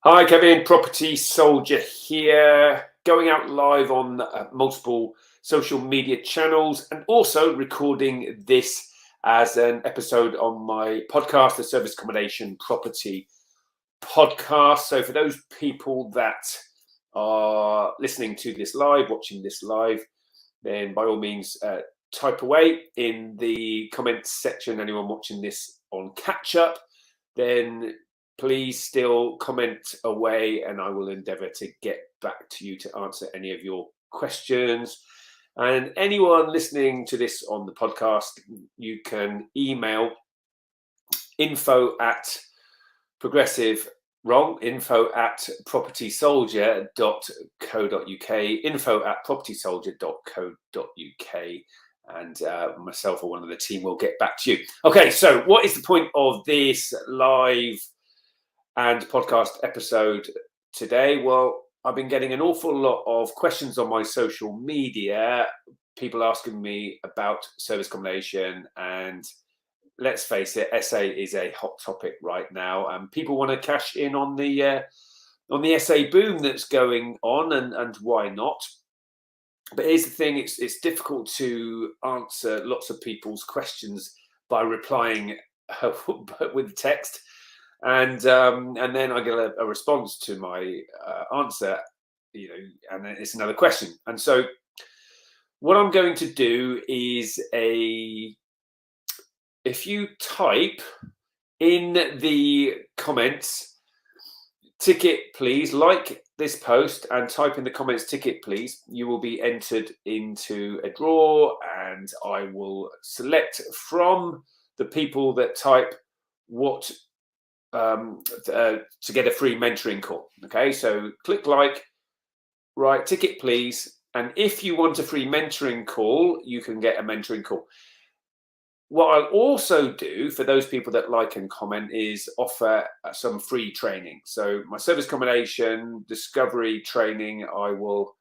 Hi, Kevin, Property Soldier here, going out live on multiple social media channels and also recording this as an episode on my podcast, the Serviced Accommodation Property Podcast. So, for those people that are listening to this live, watching this live, then by all means, type away in the comments section. Anyone watching this on catch up, then please still comment away and I will endeavour to get back to you to answer any of your questions. And anyone listening to this on the podcast, you can email info at propertysoldier.co.uk, and myself or one of the team will get back to you. Okay, so what is the point of this live and podcast episode today? Well, I've been getting an awful lot of questions on my social media, people asking me about service accommodation, and let's face it, SA is a hot topic right now, and people want to cash in on the SA boom that's going on, and why not? But here's the thing: it's difficult to answer lots of people's questions by replying with text, and then I get a response to my answer, and then it's another question. And so, what I'm going to do is if you type in the comments, ticket please, like this post and type in the comments, ticket please, you will be entered into a draw, and I will select from the people that type what to get a free mentoring call. Okay, so click like, write ticket please, and if you want a free mentoring call, you can get a mentoring call. What I'll also do for those people that like and comment is offer some free training. So my service accommodation discovery training, I will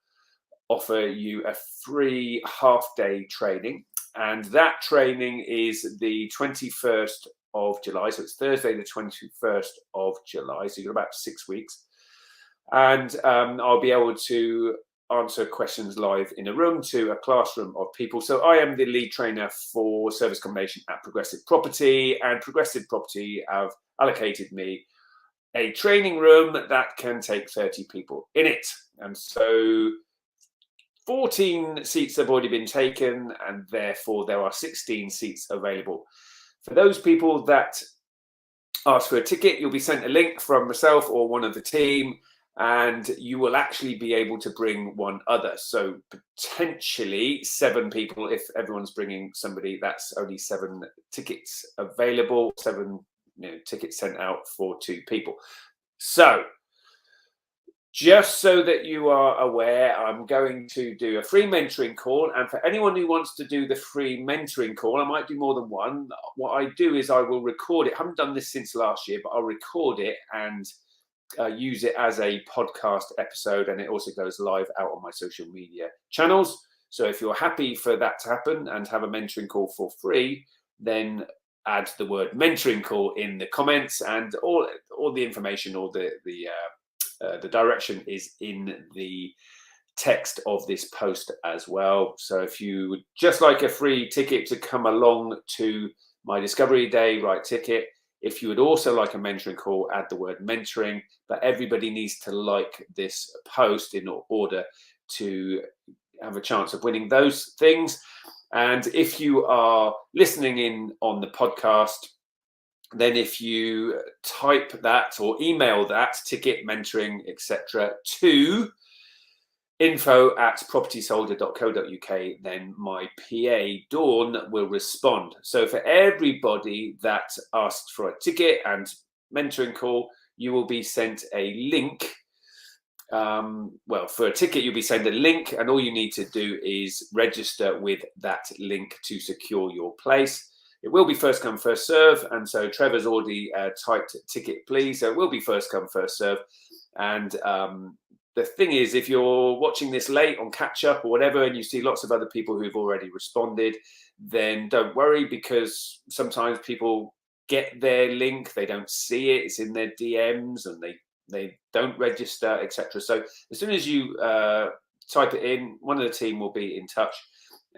offer you a free half-day training. And that training is the 21st of July. So it's Thursday, the 21st of July. So you've got about 6 weeks. And I'll be able to answer questions live in a room to a classroom of people. So I am the lead trainer for service accommodation at Progressive Property, and Progressive Property have allocated me a training room that can take 30 people in it. And so 14 seats have already been taken, and therefore there are 16 seats available. For those people that ask for a ticket, you'll be sent a link from myself or one of the team, and you will actually be able to bring one other. So potentially 7 people. If everyone's bringing somebody, that's only 7 tickets available, 7 tickets sent out for 2 people. So just so that you are aware, I'm going to do a free mentoring call. And for anyone who wants to do the free mentoring call, I might do more than one. What I do is I will record it. I haven't done this since last year, but I'll record it and use it as a podcast episode, and it also goes live out on my social media channels. So if you're happy for that to happen and have a mentoring call for free, then add the word mentoring call in the comments, and all the information, or the direction is in the text of this post as well. So if you would just like a free ticket to come along to my discovery day, write ticket. If you would also like a mentoring call, add the word mentoring. But everybody needs to like this post in order to have a chance of winning those things. And if you are listening in on the podcast, then if you type that or email that, ticket, mentoring, etc., to info@propertysoldier.co.uk, then my PA Dawn will respond. So for everybody that asked for a ticket and mentoring call, you will be sent a link. Well, for a ticket, you'll be sent a link, and all you need to do is register with that link to secure your place. It will be first come, first serve. And so Trevor's already typed ticket, please. So it will be first come, first serve. And the thing is, if you're watching this late on catch up or whatever, and you see lots of other people who've already responded, then don't worry, because sometimes people get their link, they don't see it, it's in their DMs, and they they don't register, etc. So as soon as you type it in, one of the team will be in touch.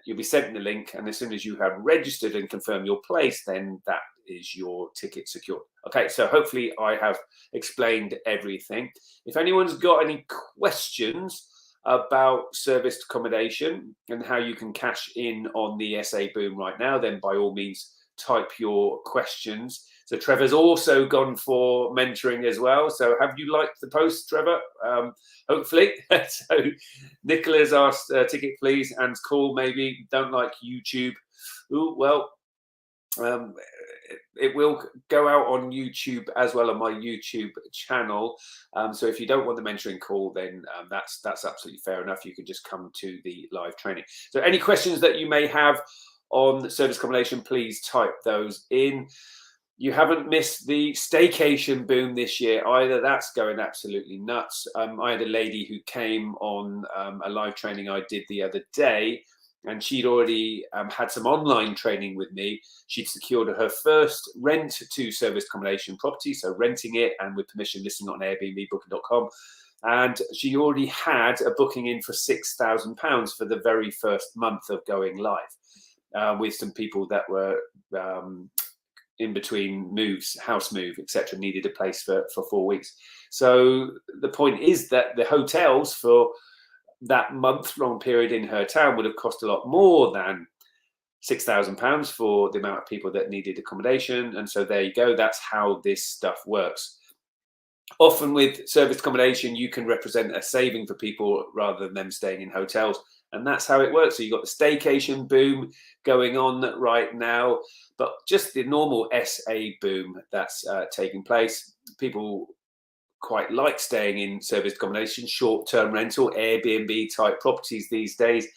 You'll be sent the link, and as soon as you have registered and confirmed your place, then that is your ticket secured. Okay, so hopefully I have explained everything. If anyone's got any questions about serviced accommodation and how you can cash in on the SA boom right now, then by all means type your questions. So Trevor's also gone for mentoring as well. So have you liked the post, Trevor? Hopefully. So Nicola's asked, ticket please, and call maybe, don't like YouTube. Ooh, well, it will go out on YouTube as well on my YouTube channel. So if you don't want the mentoring call, then that's absolutely fair enough. You can just come to the live training. So any questions that you may have on service accommodation, please type those in. You haven't missed the staycation boom this year either. That's going absolutely nuts. I had a lady who came on a live training I did the other day, and she'd already had some online training with me. She'd secured her first rent to serviced accommodation property, so renting it and with permission listing on Airbnb, booking.com. And she already had a booking in for £6,000 for the very first month of going live, with some people that were in between moves, house move, etc., needed a place for 4 weeks. So the point is that the hotels for that month-long period in her town would have cost a lot more than £6,000 for the amount of people that needed accommodation. And so there you go. That's how this stuff works. Often with serviced accommodation, you can represent a saving for people rather than them staying in hotels. And that's how it works. So you've got the staycation boom going on right now, but just the normal SA boom that's taking place. People quite like staying in serviced accommodation, short-term rental, Airbnb type properties these days.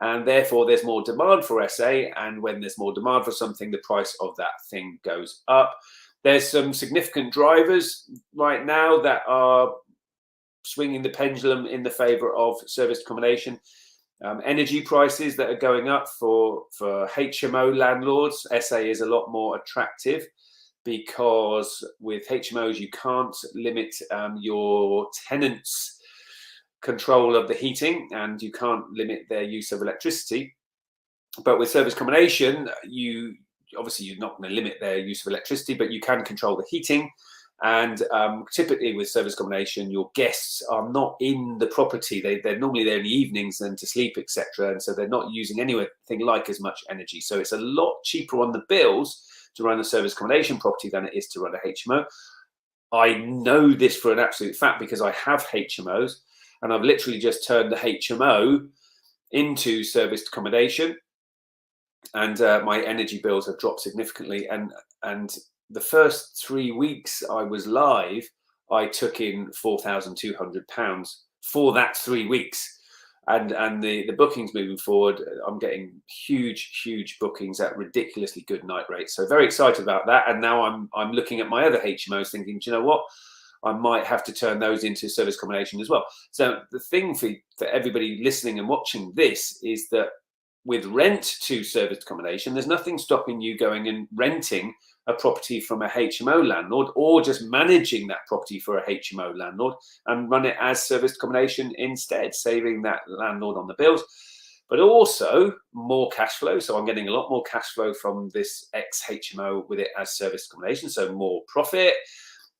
And therefore there's more demand for SA. And when there's more demand for something, the price of that thing goes up. There's some significant drivers right now that are swinging the pendulum in the favor of serviced accommodation. Energy prices that are going up for HMO landlords. SA is a lot more attractive because with HMOs you can't limit your tenants' control of the heating, and you can't limit their use of electricity. But with serviced accommodation, obviously you're not going to limit their use of electricity, but you can control the heating. And typically with service accommodation, your guests are not in the property. They're normally there in the evenings and to sleep, etc. And so they're not using anything like as much energy. So it's a lot cheaper on the bills to run a service accommodation property than it is to run a HMO. I know this for an absolute fact because I have HMOs, and I've literally just turned the HMO into serviced accommodation, and my energy bills have dropped significantly. And the first 3 weeks I was live, I took in £4,200 for that 3 weeks. And the bookings moving forward, I'm getting huge bookings at ridiculously good night rates. So very excited about that. And now I'm looking at my other HMOs thinking, do you know what? I might have to turn those into service accommodation as well. So the thing for everybody listening and watching this is that with rent to serviced accommodation, there's nothing stopping you going and renting a property from a HMO landlord, or just managing that property for a HMO landlord and run it as serviced accommodation instead, saving that landlord on the bills, but also more cash flow. So I'm getting a lot more cash flow from this ex-HMO with it as serviced accommodation, so more profit.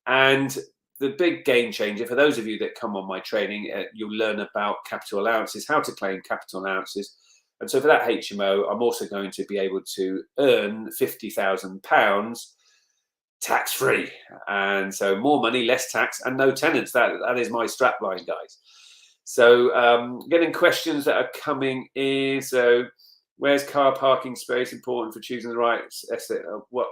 And the big game changer for those of you that come on my training, you'll learn about capital allowances, how to claim capital allowances. And so for that HMO, I'm also going to be able to earn £50,000 tax-free. And so more money, less tax, and no tenants. That is my strapline, guys. So getting questions that are coming in. So where's car parking space important for choosing the right SA? What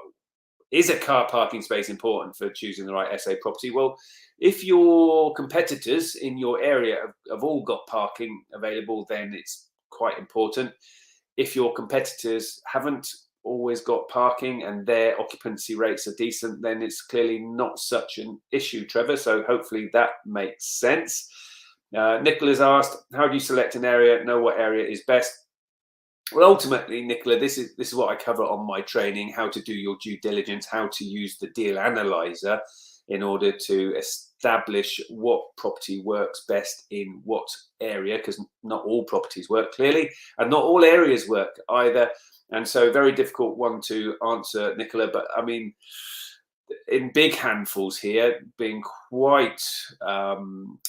is a car parking space important for choosing the right SA property? Well, if your competitors in your area have all got parking available, then it's quite important. If your competitors haven't always got parking and their occupancy rates are decent, then it's clearly not such an issue, Trevor. So hopefully that makes sense. Nicola's asked, how do you select an area, know what area is best? Well, ultimately, Nicola, this is what I cover on my training, how to do your due diligence, how to use the deal analyzer in order to establish what property works best in what area, because not all properties work clearly, and not all areas work either. And so very difficult one to answer, Nicola, but I mean, in big handfuls here, being quite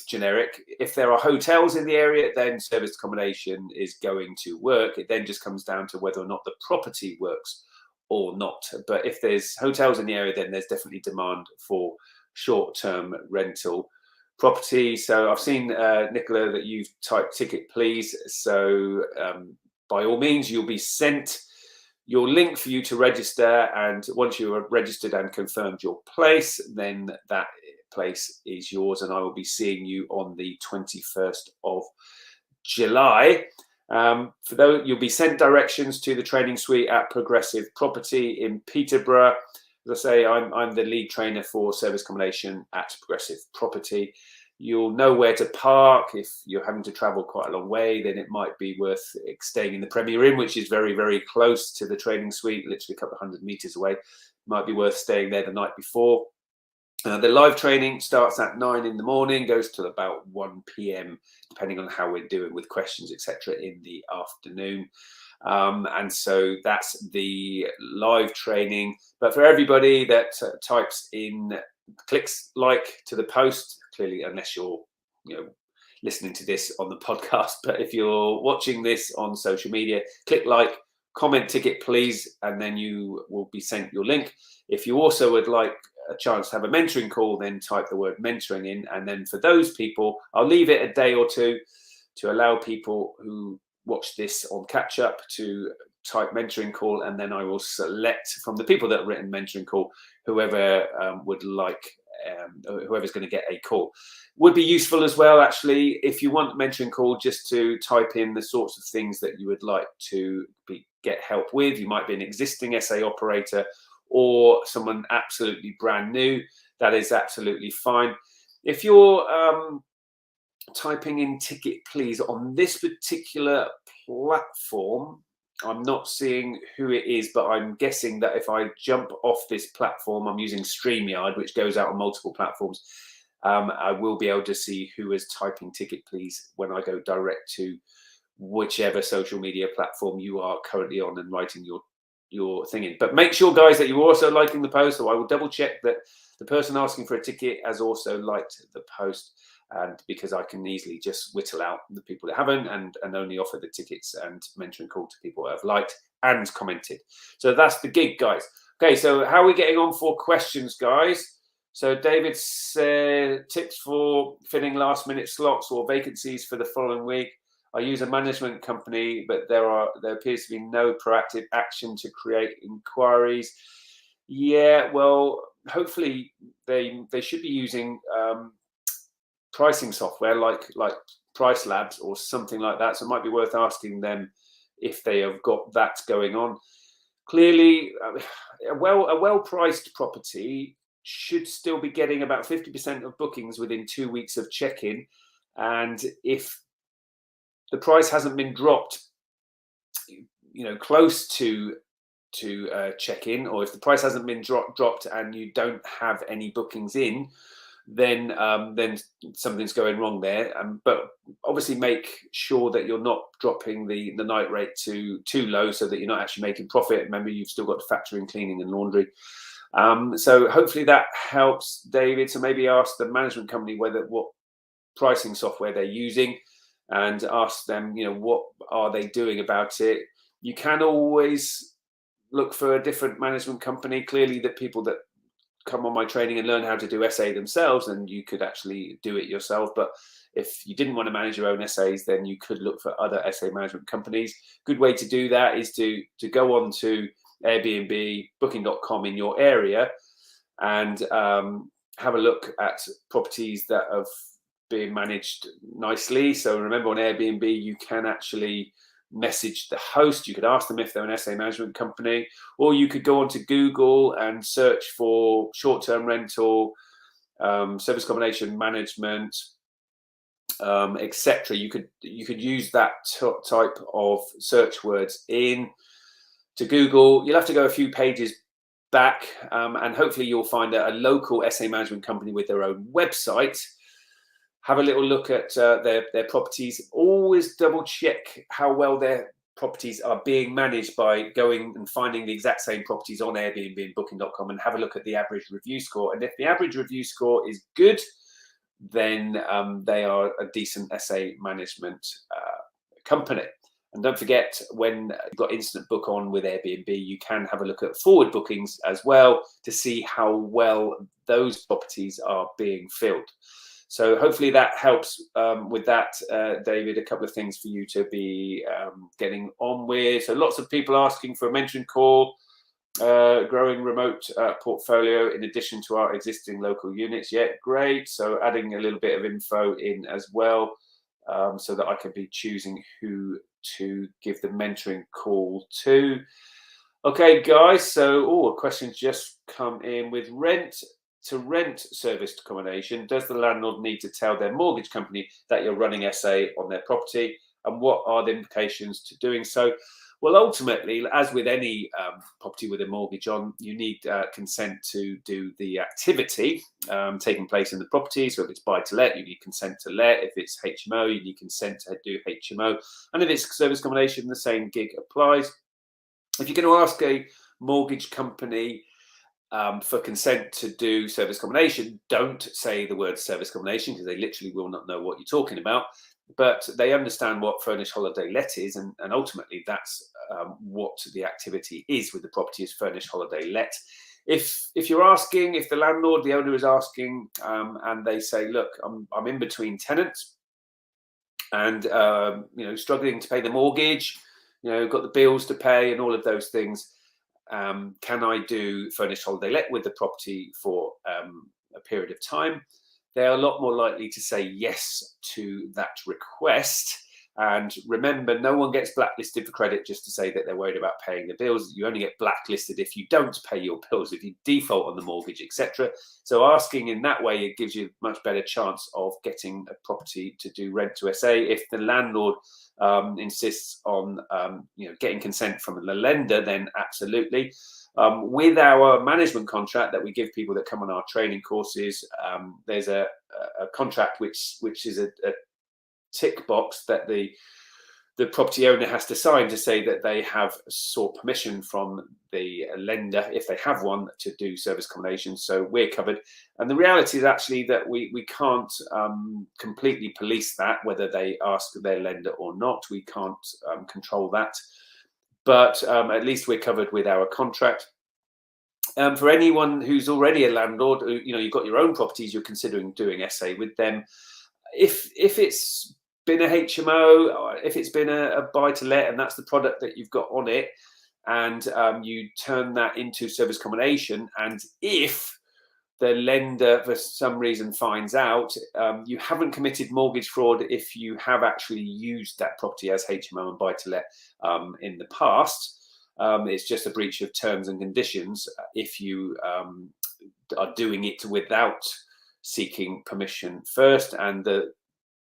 generic, if there are hotels in the area, then serviced accommodation is going to work. It then just comes down to whether or not the property works or not. But if there's hotels in the area, then there's definitely demand for short-term rental property. So I've seen, Nicola, that you've typed ticket please. So by all means, you'll be sent your link for you to register, and once you are registered and confirmed your place, then that place is yours, and I will be seeing you on the 21st of July. For those, you'll be sent directions to the training suite at Progressive Property in Peterborough. As I say, I'm the lead trainer for service accommodation at Progressive Property. You'll know where to park. If you're having to travel quite a long way, then it might be worth staying in the Premier Inn, which is very, very close to the training suite, literally a couple of 100 meters away. Might be worth staying there the night before. The live training starts at 9 in the morning, goes till about 1 p.m, depending on how we're doing with questions, etc., in the afternoon. And so that's the live training. But for everybody that types in, clicks like to the post, clearly, unless you're listening to this on the podcast, but if you're watching this on social media, click like, comment ticket please, and then you will be sent your link. If you also would like a chance to have a mentoring call, then type the word mentoring in, and then for those people, I'll leave it a day or two to allow people who watch this on catch up to type mentoring call, and then I will select from the people that have written mentoring call whoever would like, whoever's going to get a call. Would be useful as well, actually, if you want mentoring call, just to type in the sorts of things that you would like to get help with. You might be an existing SA operator or someone absolutely brand new. That is absolutely fine. If you're typing in ticket please on this particular platform, I'm not seeing who it is, but I'm guessing that if I jump off this platform, I'm using StreamYard, which goes out on multiple platforms. I will be able to see who is typing ticket please when I go direct to whichever social media platform you are currently on and writing your thing in. But make sure, guys, that you're also liking the post, so I will double check that the person asking for a ticket has also liked the post, and because I can easily just whittle out the people that haven't and only offer the tickets and mentoring call to people who have liked and commented. So that's the gig, guys. Okay, so how are we getting on for questions, guys? So David said, tips for filling last minute slots or vacancies for the following week. I use a management company, but there appears to be no proactive action to create inquiries. Yeah, well, hopefully they should be using pricing software like Price Labs or something like that. So it might be worth asking them if they have got that going on. Clearly, a well-priced property should still be getting about 50% of bookings within 2 weeks of check-in, and if the price hasn't been dropped, close to check-in, or if the price hasn't been dropped and you don't have any bookings in, then something's going wrong there. But obviously make sure that you're not dropping the night rate too low, so that you're not actually making profit. Remember, you've still got to factor in cleaning and laundry. So hopefully that helps, David. So maybe ask the management company what pricing software they're using, and ask them, what are they doing about it. You can always look for a different management company. Clearly, the people that come on my training and learn how to do SA themselves, and you could actually do it yourself. But if you didn't want to manage your own SAs, then you could look for other SA management companies. Good way to do that is to go on to Airbnb, booking.com in your area, and have a look at properties that have been managed nicely. So remember, on Airbnb, you can actually message the host. You could ask them if they're an SA management company, or you could go onto Google and search for short-term rental, service accommodation management, etc. You could use that type of search words in to Google. You'll have to go a few pages back, and hopefully you'll find a local SA management company with their own website. Have a little look at their properties. Always double check how well their properties are being managed by going and finding the exact same properties on Airbnb and Booking.com, and have a look at the average review score. And if the average review score is good, then they are a decent SA management company. And don't forget, when you've got instant book on with Airbnb, you can have a look at forward bookings as well to see how well those properties are being filled. So hopefully that helps with that, David. A couple of things for you to be getting on with. So lots of people asking for a mentoring call, growing remote portfolio in addition to our existing local units. Yeah, great. So adding a little bit of info in as well, so that I can be choosing who to give the mentoring call to. Okay, guys. So, a question's just come in with rent. To rent serviced accommodation, does the landlord need to tell their mortgage company that you're running SA on their property, and what are the implications to doing so? Well, ultimately, as with any property with a mortgage on, you need consent to do the activity taking place in the property. So if it's buy to let, you need consent to let. If it's HMO, you need consent to do HMO. And if it's service accommodation, the same gig applies. If you're going to ask a mortgage company for consent to do service accommodation, don't say the word service accommodation, because they literally will not know what you're talking about. But they understand what furnished holiday let is, and ultimately that's what the activity is with the property, is furnished holiday let. If you're asking, if the landlord, the owner is asking, and they say, look, I'm in between tenants, and struggling to pay the mortgage, got the bills to pay and all of those things, can I do furnished holiday let with the property for a period of time? They're a lot more likely to say yes to that request. And remember, no one gets blacklisted for credit just to say that they're worried about paying the bills. You only get blacklisted if you don't pay your bills, if you default on the mortgage, etc. So asking in that way, it gives you a much better chance of getting a property to do rent to SA. If the landlord insists on getting consent from the lender, then absolutely. With our management contract that we give people that come on our training courses, there's a contract which is a tick box that the property owner has to sign to say that they have sought permission from the lender, if they have one, to do service accommodation. So we're covered. And the reality is actually that we can't completely police that, whether they ask their lender or not. We can't control that. But at least we're covered with our contract. For anyone who's already a landlord, you've got your own properties, you're considering doing SA with them. If it's been a HMO, or if it's been a buy-to-let, and that's the product that you've got on it, and you turn that into service accommodation, and if the lender for some reason finds out, you haven't committed mortgage fraud if you have actually used that property as HMO and buy-to-let in the past. It's just a breach of terms and conditions if you are doing it without seeking permission first. And the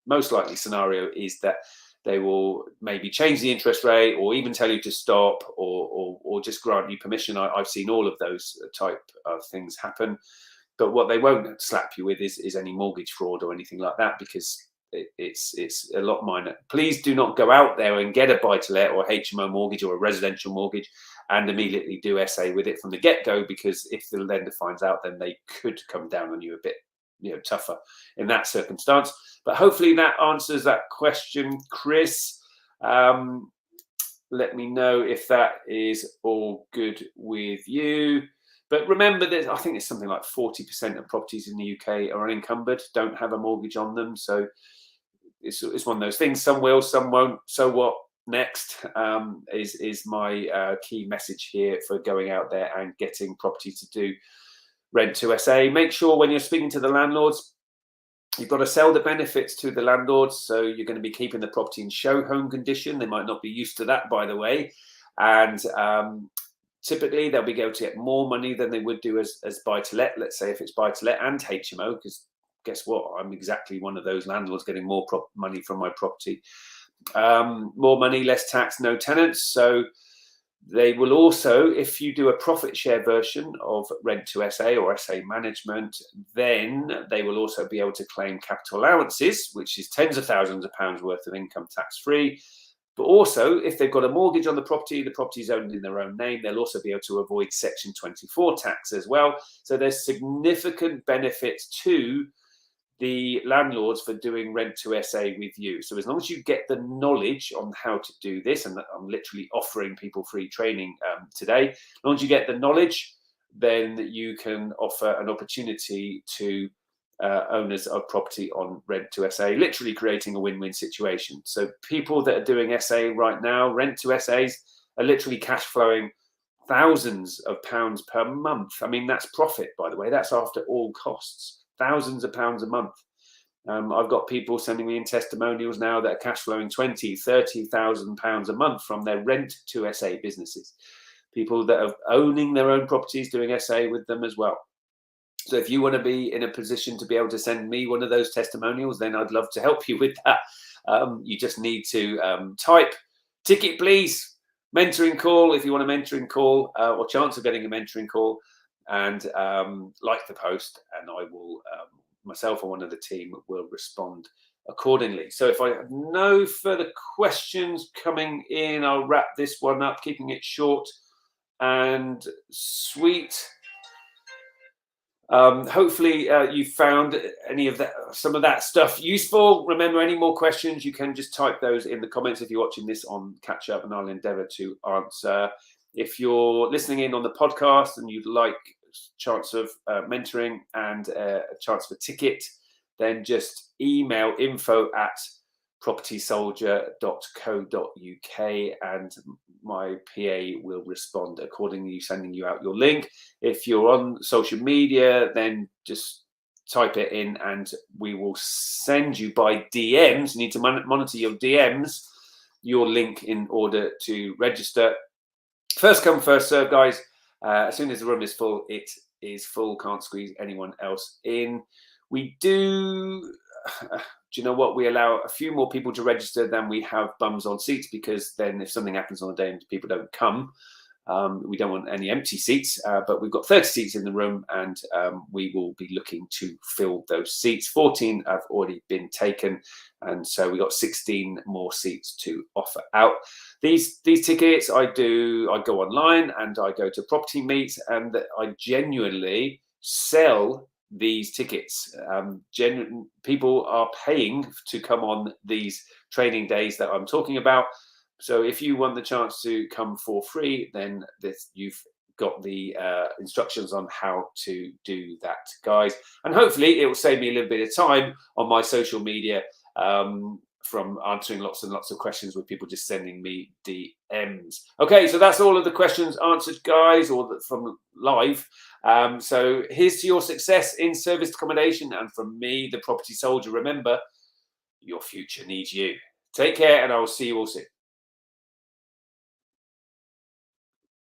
most likely scenario is that they will maybe change the interest rate, or even tell you to stop, or just grant you permission. I've seen all of those type of things happen. But what they won't slap you with is any mortgage fraud or anything like that, because it's a lot minor. Please do not go out there and get a buy-to-let or HMO mortgage or a residential mortgage and immediately do SA with it from the get-go, because if the lender finds out, then they could come down on you a bit tougher in that circumstance. But hopefully that answers that question, Chris. Let me know if that is all good with you. But remember that I think it's something like 40% of properties in the UK are unencumbered, don't have a mortgage on them. So it's one of those things. Some will, some won't. So what next is my key message here for going out there and getting property to do rent to SA. Make sure when you're speaking to the landlords, you've got to sell the benefits to the landlords. So you're going to be keeping the property in show home condition. They might not be used to that, by the way. And typically they'll be able to get more money than they would do as buy-to-let. Let's say if it's buy-to-let and HMO, because guess what? I'm exactly one of those landlords getting more money from my property. More money, less tax, no tenants. So They will also, if you do a profit share version of Rent to SA or SA Management, then they will also be able to claim capital allowances, which is tens of thousands of pounds worth of income tax free. But also, if they've got a mortgage on the property is owned in their own name, they'll also be able to avoid Section 24 tax as well. So there's significant benefits to the landlords for doing Rent to SA with you. So as long as you get the knowledge on how to do this, and I'm literally offering people free training today, as long as you get the knowledge, then you can offer an opportunity to owners of property on Rent to SA, literally creating a win-win situation. So people that are doing SA right now, Rent to SAs, are literally cash flowing thousands of pounds per month. I mean, that's profit, by the way. That's after all costs. Thousands of pounds a month. I've got people sending me in testimonials now that are cash flowing 20, 30,000 pounds a month from their Rent to SA businesses. People that are owning their own properties doing SA with them as well. So if you want to be in a position to be able to send me one of those testimonials, then I'd love to help you with that. You just need to type ticket, please, mentoring call if you want a mentoring call or chance of getting a mentoring call, and like the post, and I will, myself or one of the team will respond accordingly. So if I have no further questions coming in, I'll wrap this one up, keeping it short and sweet. Hopefully you found any of that, some of that stuff useful. Remember, any more questions, you can just type those in the comments if you're watching this on catch up, and I'll endeavour to answer. If you're listening in on the podcast and you'd like a chance of mentoring and a chance for a ticket, then just email info@propertysoldier.co.uk and my PA will respond accordingly, sending you out your link. If you're on social media, then just type it in and we will send you by DMs. You need to monitor your DMs, your link in order to register. First come, first serve, guys. As soon as the room is full, it is full. Can't squeeze anyone else in. We do you know what? We allow a few more people to register than we have bums on seats, because then if something happens on the day and people don't come, we don't want any empty seats. But we've got 30 seats in the room, and we will be looking to fill those seats. 14 have already been taken, and so we got 16 more seats to offer out. These tickets, I go online and I go to Property Meet, and I genuinely sell these tickets. People are paying to come on these training days that I'm talking about. So if you want the chance to come for free, then you've got the instructions on how to do that, guys. And hopefully it will save me a little bit of time on my social media from answering lots and lots of questions with people just sending me DMs. Okay, so that's all of the questions answered, guys, or from live. So here's to your success in serviced accommodation, and from me, the Property Soldier, remember, your future needs you. Take care, and I will see you all soon.